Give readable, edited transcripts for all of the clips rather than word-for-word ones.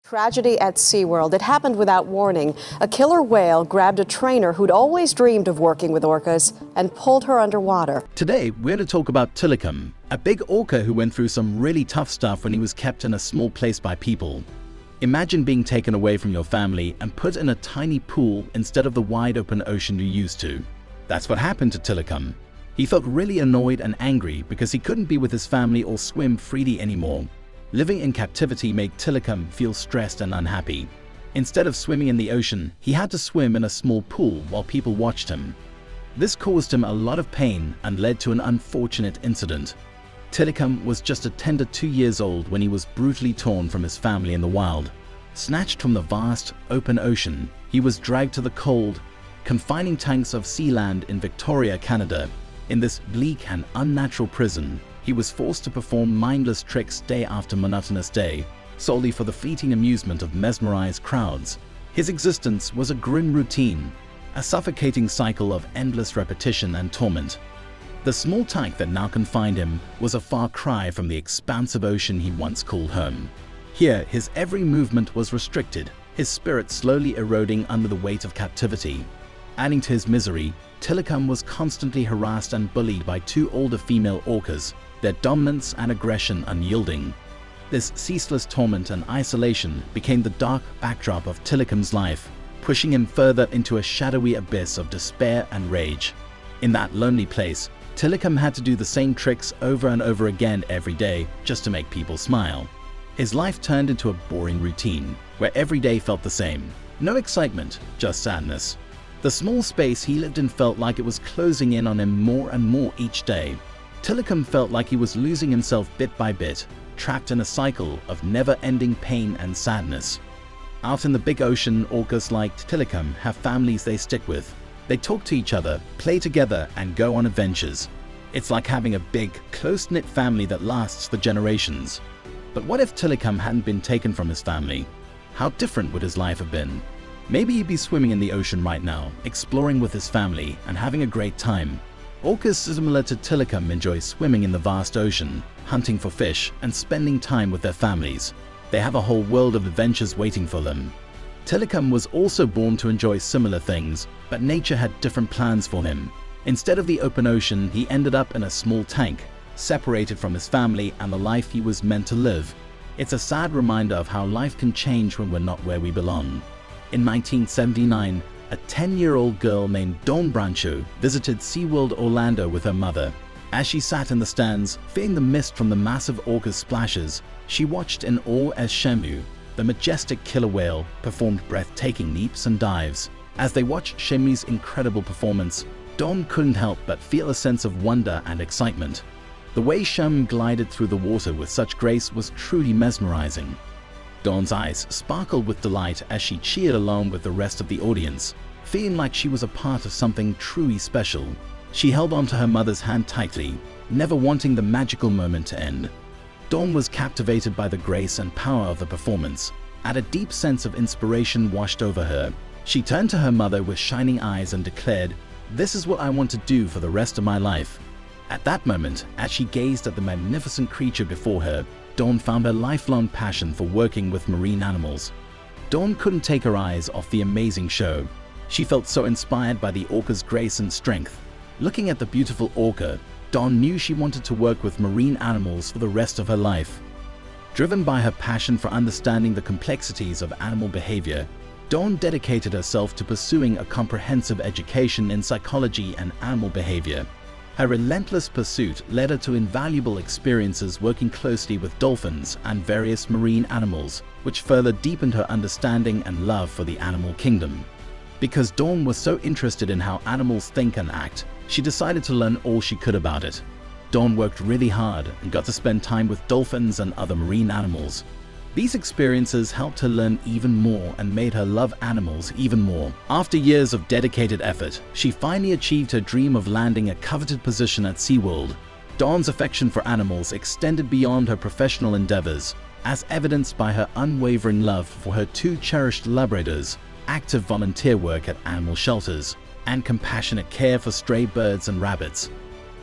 Tragedy at Seaworld. It happened without warning. A killer whale grabbed a trainer who'd always dreamed of working with orcas and pulled her underwater. Today, we're going to talk about Tilikum, a big orca who went through some really tough stuff when he was kept in a small place by people. Imagine being taken away from your family and put in a tiny pool instead of the wide open ocean you're used to. That's what happened to Tilikum. He felt really annoyed and angry because he couldn't be with his family or swim freely anymore. Living in captivity made Tilikum feel stressed and unhappy. Instead of swimming in the ocean, he had to swim in a small pool while people watched him. This caused him a lot of pain and led to an unfortunate incident. Tilikum was just a tender 2 years old when he was brutally torn from his family in the wild. Snatched from the vast, open ocean, he was dragged to the cold, confining tanks of Sealand in Victoria, Canada. In this bleak and unnatural prison, he was forced to perform mindless tricks day after monotonous day, solely for the fleeting amusement of mesmerized crowds. His existence was a grim routine, a suffocating cycle of endless repetition and torment. The small tank that now confined him was a far cry from the expansive ocean he once called home. Here, his every movement was restricted, his spirit slowly eroding under the weight of captivity. Adding to his misery, Tilikum was constantly harassed and bullied by 2 older female orcas, their dominance and aggression unyielding. This ceaseless torment and isolation became the dark backdrop of Tilikum's life, pushing him further into a shadowy abyss of despair and rage. In that lonely place, Tilikum had to do the same tricks over and over again every day just to make people smile. His life turned into a boring routine, where every day felt the same. No excitement, just sadness. The small space he lived in felt like it was closing in on him more and more each day. Tilikum felt like he was losing himself bit by bit, trapped in a cycle of never-ending pain and sadness. Out in the big ocean, orcas like Tilikum have families they stick with. They talk to each other, play together, and go on adventures. It's like having a big, close-knit family that lasts for generations. But what if Tilikum hadn't been taken from his family? How different would his life have been? Maybe he'd be swimming in the ocean right now, exploring with his family and having a great time. Orcas similar to Tilikum enjoy swimming in the vast ocean, hunting for fish, and spending time with their families. They have a whole world of adventures waiting for them. Tilikum was also born to enjoy similar things, but nature had different plans for him. Instead of the open ocean, he ended up in a small tank, separated from his family and the life he was meant to live. It's a sad reminder of how life can change when we're not where we belong. In 1979, a 10-year-old girl named Brancheau visited Seaworld Orlando with her mother. As she sat in the stands, feeling the mist from the massive orca's splashes, she watched in awe as Shemu, the majestic killer whale, performed breathtaking leaps and dives. As they watched Shemu's incredible performance, Dawn couldn't help but feel a sense of wonder and excitement. The way Shemu glided through the water with such grace was truly mesmerizing. Dawn's eyes sparkled with delight as she cheered along with the rest of the audience, feeling like she was a part of something truly special. She held onto her mother's hand tightly, never wanting the magical moment to end. Dawn was captivated by the grace and power of the performance, and a deep sense of inspiration washed over her. She turned to her mother with shining eyes and declared, "This is what I want to do for the rest of my life." At that moment, as she gazed at the magnificent creature before her, Dawn found her lifelong passion for working with marine animals. Dawn couldn't take her eyes off the amazing show. She felt so inspired by the orca's grace and strength. Looking at the beautiful orca, Dawn knew she wanted to work with marine animals for the rest of her life. Driven by her passion for understanding the complexities of animal behavior, Dawn dedicated herself to pursuing a comprehensive education in psychology and animal behavior. Her relentless pursuit led her to invaluable experiences working closely with dolphins and various marine animals, which further deepened her understanding and love for the animal kingdom. Because Dawn was so interested in how animals think and act, she decided to learn all she could about it. Dawn worked really hard and got to spend time with dolphins and other marine animals. These experiences helped her learn even more and made her love animals even more. After years of dedicated effort, she finally achieved her dream of landing a coveted position at Seaworld. Dawn's affection for animals extended beyond her professional endeavors, as evidenced by her unwavering love for her 2 cherished Labradors, active volunteer work at animal shelters, and compassionate care for stray birds and rabbits.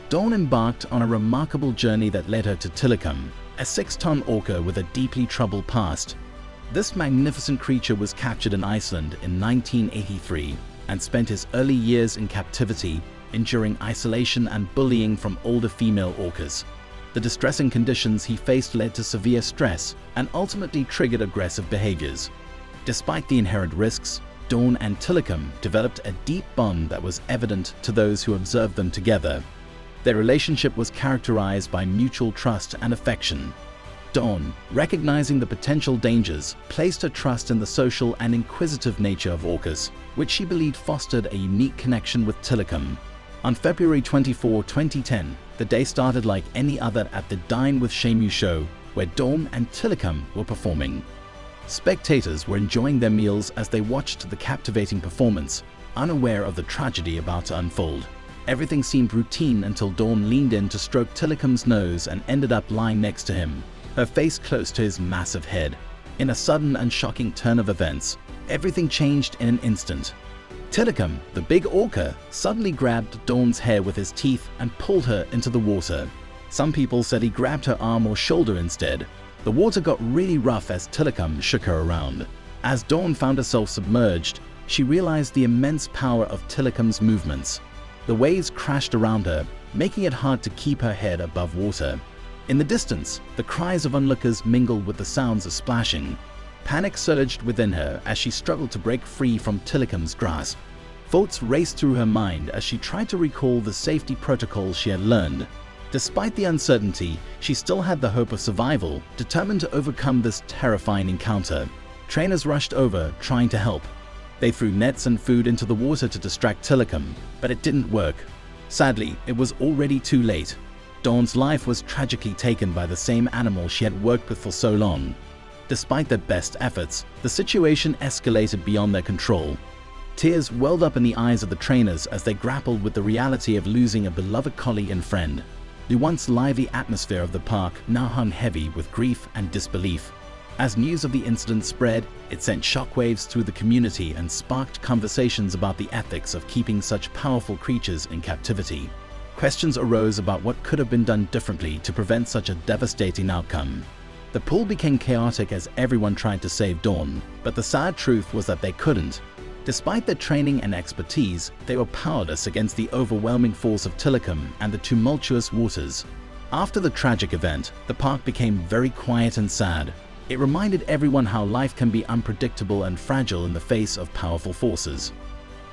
Dawn embarked on a remarkable journey that led her to Tilikum, a 6-ton orca with a deeply troubled past. This magnificent creature was captured in Iceland in 1983 and spent his early years in captivity, enduring isolation and bullying from older female orcas. The distressing conditions he faced led to severe stress and ultimately triggered aggressive behaviors. Despite the inherent risks, Dawn and Tilikum developed a deep bond that was evident to those who observed them together. Their relationship was characterized by mutual trust and affection. Dawn, recognizing the potential dangers, placed her trust in the social and inquisitive nature of orcas, which she believed fostered a unique connection with Tilikum. On February 24, 2010, the day started like any other at the Dine with Shamu show, where Dawn and Tilikum were performing. Spectators were enjoying their meals as they watched the captivating performance, unaware of the tragedy about to unfold. Everything seemed routine until Dawn leaned in to stroke Tilikum's nose and ended up lying next to him, her face close to his massive head. In a sudden and shocking turn of events, everything changed in an instant. Tilikum, the big orca, suddenly grabbed Dawn's hair with his teeth and pulled her into the water. Some people said he grabbed her arm or shoulder instead. The water got really rough as Tilikum shook her around. As Dawn found herself submerged, she realized the immense power of Tilikum's movements. The waves crashed around her, making it hard to keep her head above water. In the distance, the cries of onlookers mingled with the sounds of splashing. Panic surged within her as she struggled to break free from Tilikum's grasp. Thoughts raced through her mind as she tried to recall the safety protocols she had learned. Despite the uncertainty, she still had the hope of survival, determined to overcome this terrifying encounter. Trainers rushed over, trying to help. They threw nets and food into the water to distract Tilikum, but it didn't work. Sadly, it was already too late. Dawn's life was tragically taken by the same animal she had worked with for so long. Despite their best efforts, the situation escalated beyond their control. Tears welled up in the eyes of the trainers as they grappled with the reality of losing a beloved colleague and friend. The once lively atmosphere of the park now hung heavy with grief and disbelief. As news of the incident spread, it sent shockwaves through the community and sparked conversations about the ethics of keeping such powerful creatures in captivity. Questions arose about what could have been done differently to prevent such a devastating outcome. The pool became chaotic as everyone tried to save Dawn, but the sad truth was that they couldn't. Despite their training and expertise, they were powerless against the overwhelming force of Tilikum and the tumultuous waters. After the tragic event, the park became very quiet and sad. It reminded everyone how life can be unpredictable and fragile in the face of powerful forces.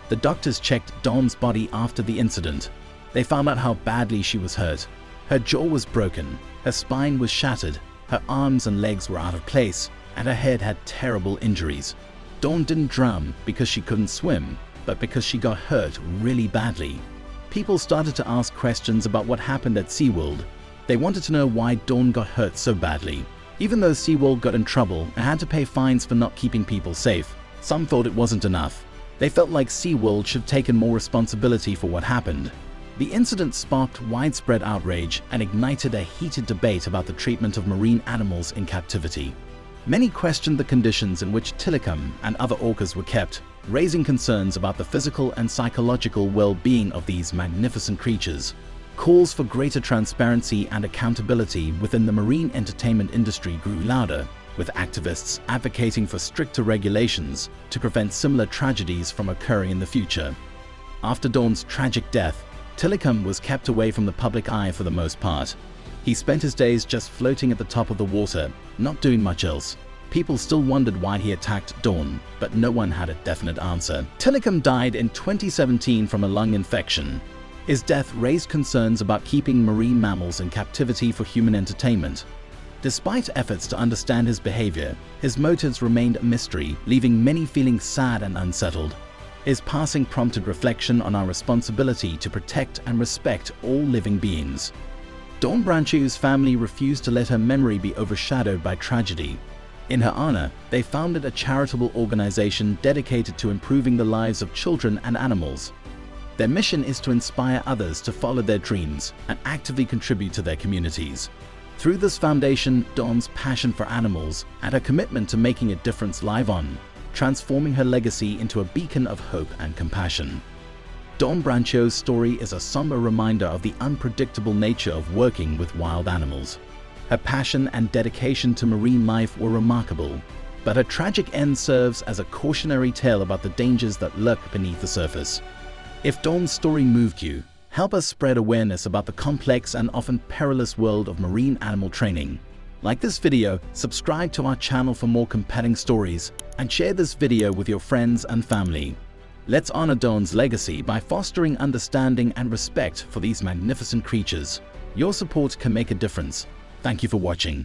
The doctors checked Dawn's body after the incident. They found out how badly she was hurt. Her jaw was broken, her spine was shattered, her arms and legs were out of place, and her head had terrible injuries. Dawn didn't drown because she couldn't swim, but because she got hurt really badly. People started to ask questions about what happened at Seaworld. They wanted to know why Dawn got hurt so badly. Even though Seaworld got in trouble and had to pay fines for not keeping people safe, some thought it wasn't enough. They felt like Seaworld should have taken more responsibility for what happened. The incident sparked widespread outrage and ignited a heated debate about the treatment of marine animals in captivity. Many questioned the conditions in which Tilikum and other orcas were kept, raising concerns about the physical and psychological well-being of these magnificent creatures. Calls for greater transparency and accountability within the marine entertainment industry grew louder, with activists advocating for stricter regulations to prevent similar tragedies from occurring in the future. After Dawn's tragic death, Tilikum was kept away from the public eye for the most part. He spent his days just floating at the top of the water, not doing much else. People still wondered why he attacked Dawn, but no one had a definite answer. Tilikum died in 2017 from a lung infection. His death raised concerns about keeping marine mammals in captivity for human entertainment. Despite efforts to understand his behavior, his motives remained a mystery, leaving many feeling sad and unsettled. His passing prompted reflection on our responsibility to protect and respect all living beings. Dawn Brancheau's family refused to let her memory be overshadowed by tragedy. In her honor, they founded a charitable organization dedicated to improving the lives of children and animals. Their mission is to inspire others to follow their dreams and actively contribute to their communities. Through this foundation, Dawn's passion for animals and her commitment to making a difference live on, transforming her legacy into a beacon of hope and compassion. Dawn Brancheau's story is a somber reminder of the unpredictable nature of working with wild animals. Her passion and dedication to marine life were remarkable. but her tragic end serves as a cautionary tale about the dangers that lurk beneath the surface. If Dawn's story moved you, help us spread awareness about the complex and often perilous world of marine animal training. Like this video, subscribe to our channel for more compelling stories, and share this video with your friends and family. Let's honor Dawn's legacy by fostering understanding and respect for these magnificent creatures. Your support can make a difference. Thank you for watching.